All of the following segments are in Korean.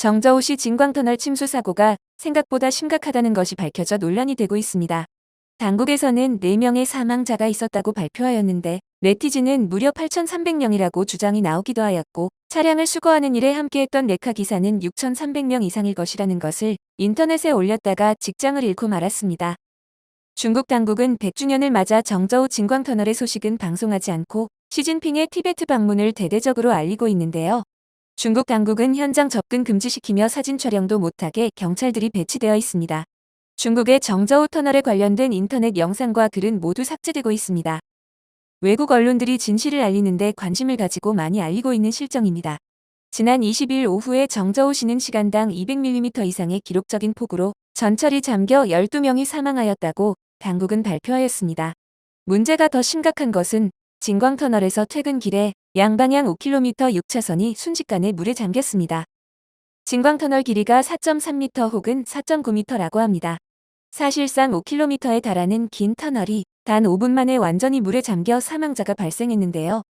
정저우시 진광터널 침수 사고가 생각보다 심각하다는 것이 밝혀져 논란이 되고 있습니다. 당국에서는 4명의 사망자가 있었다고 발표하였는데 네티즌은 무려 8,300명이라고 주장이 나오기도 하였고 차량을 수거하는 일에 함께했던 레카 기사는 6,300명 이상일 것이라는 것을 인터넷에 올렸다가 직장을 잃고 말았습니다. 중국 당국은 100주년을 맞아 정저우 진광터널의 소식은 방송하지 않고 시진핑의 티베트 방문을 대대적으로 알리고 있는데요. 중국 당국은 현장 접근 금지시키며 사진 촬영도 못하게 경찰들이 배치되어 있습니다. 중국의 정저우 터널에 관련된 인터넷 영상과 글은 모두 삭제되고 있습니다. 외국 언론들이 진실을 알리는데 관심을 가지고 많이 알리고 있는 실정입니다. 지난 20일 오후에 정저우시는 시간당 200mm 이상의 기록적인 폭우로 전철이 잠겨 12명이 사망하였다고 당국은 발표하였습니다. 문제가 더 심각한 것은 진광터널에서 퇴근길에 양방향 5km 6차선이 순식간에 물에 잠겼습니다. 진광터널 길이가 4.3m 혹은 4.9m라고 합니다. 사실상 5km에 달하는 긴 터널이 단 5분 만에 완전히 물에 잠겨 사망자가 발생했는데요.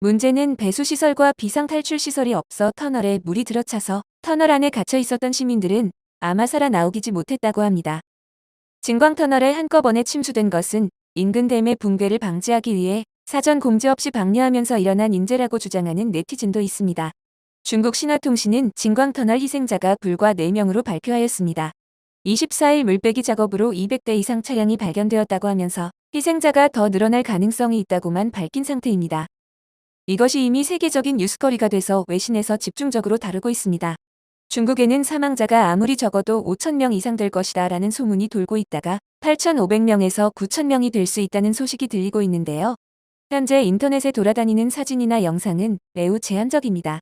문제는 배수시설과 비상탈출시설이 없어 터널에 물이 들어차서 터널 안에 갇혀 있었던 시민들은 아마 살아나오지 못했다고 합니다. 진광터널에 한꺼번에 침수된 것은 인근 댐의 붕괴를 방지하기 위해 사전 공지 없이 방류하면서 일어난 인재라고 주장하는 네티즌도 있습니다. 중국 신화통신은 진광터널 희생자가 불과 4명으로 발표하였습니다. 24일 물빼기 작업으로 200대 이상 차량이 발견되었다고 하면서 희생자가 더 늘어날 가능성이 있다고만 밝힌 상태입니다. 이것이 이미 세계적인 뉴스거리가 돼서 외신에서 집중적으로 다루고 있습니다. 중국에는 사망자가 아무리 적어도 5,000명 이상 될 것이다 라는 소문이 돌고 있다가 8,500명에서 9,000명이 될 수 있다는 소식이 들리고 있는데요. 현재 인터넷에 돌아다니는 사진이나 영상은 매우 제한적입니다.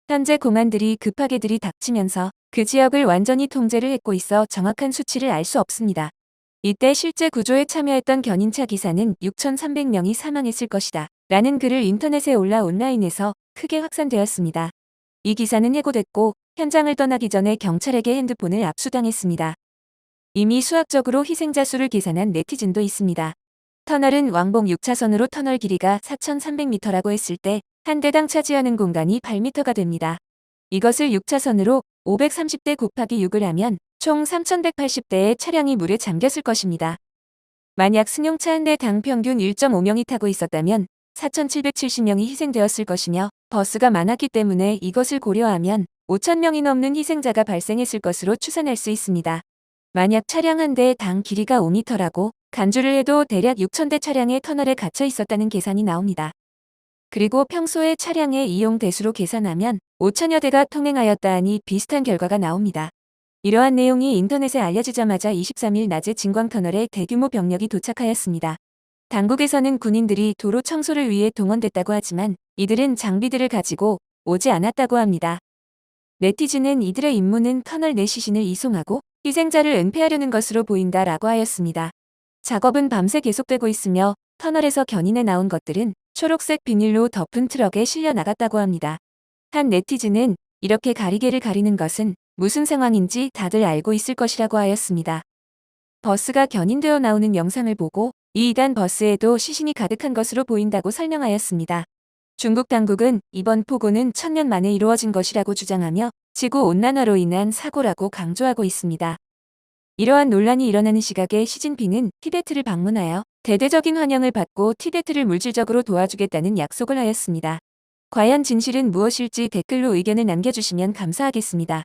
현재 공안들이 급하게 들이닥치면서 그 지역을 완전히 통제를 했고 있어 정확한 수치를 알 수 없습니다. 이때 실제 구조에 참여했던 견인차 기사는 6,300명이 사망했을 것이다 라는 글을 인터넷에 올라 온라인에서 크게 확산되었습니다. 이 기사는 해고됐고 현장을 떠나기 전에 경찰에게 핸드폰을 압수당했습니다. 이미 수학적으로 희생자 수를 계산한 네티즌도 있습니다. 터널은 왕복 6차선으로 터널 길이가 4,300m라고 했을 때 한 대당 차지하는 공간이 8m가 됩니다. 이것을 6차선으로 530대 곱하기 6을 하면 총 3,180대의 차량이 물에 잠겼을 것입니다. 만약 승용차 한 대당 평균 1.5명이 타고 있었다면 4,770명이 희생되었을 것이며 버스가 많았기 때문에 이것을 고려하면 5,000명이 넘는 희생자가 발생했을 것으로 추산할 수 있습니다. 만약 차량 한 대당 길이가 5m라고 간주를 해도 대략 6,000대 차량의 터널에 갇혀 있었다는 계산이 나옵니다. 그리고 평소의 차량의 이용 대수로 계산하면 5,000여 대가 통행하였다 하니 비슷한 결과가 나옵니다. 이러한 내용이 인터넷에 알려지자마자 23일 낮에 진광터널에 대규모 병력이 도착하였습니다. 당국에서는 군인들이 도로 청소를 위해 동원됐다고 하지만 이들은 장비들을 가지고 오지 않았다고 합니다. 네티즌은 이들의 임무는 터널 내 시신을 이송하고 희생자를 은폐하려는 것으로 보인다라고 하였습니다. 작업은 밤새 계속되고 있으며 터널에서 견인해 나온 것들은 초록색 비닐로 덮은 트럭에 실려 나갔다고 합니다. 한 네티즌은 이렇게 가리개를 가리는 것은 무슨 상황인지 다들 알고 있을 것이라고 하였습니다. 버스가 견인되어 나오는 영상을 보고 이 2단 버스에도 시신이 가득한 것으로 보인다고 설명하였습니다. 중국 당국은 이번 폭우는 1,000년 만에 이루어진 것이라고 주장하며 지구온난화로 인한 사고라고 강조하고 있습니다. 이러한 논란이 일어나는 시각에 시진핑은 티베트를 방문하여 대대적인 환영을 받고 티베트를 물질적으로 도와주겠다는 약속을 하였습니다. 과연 진실은 무엇일지 댓글로 의견을 남겨주시면 감사하겠습니다.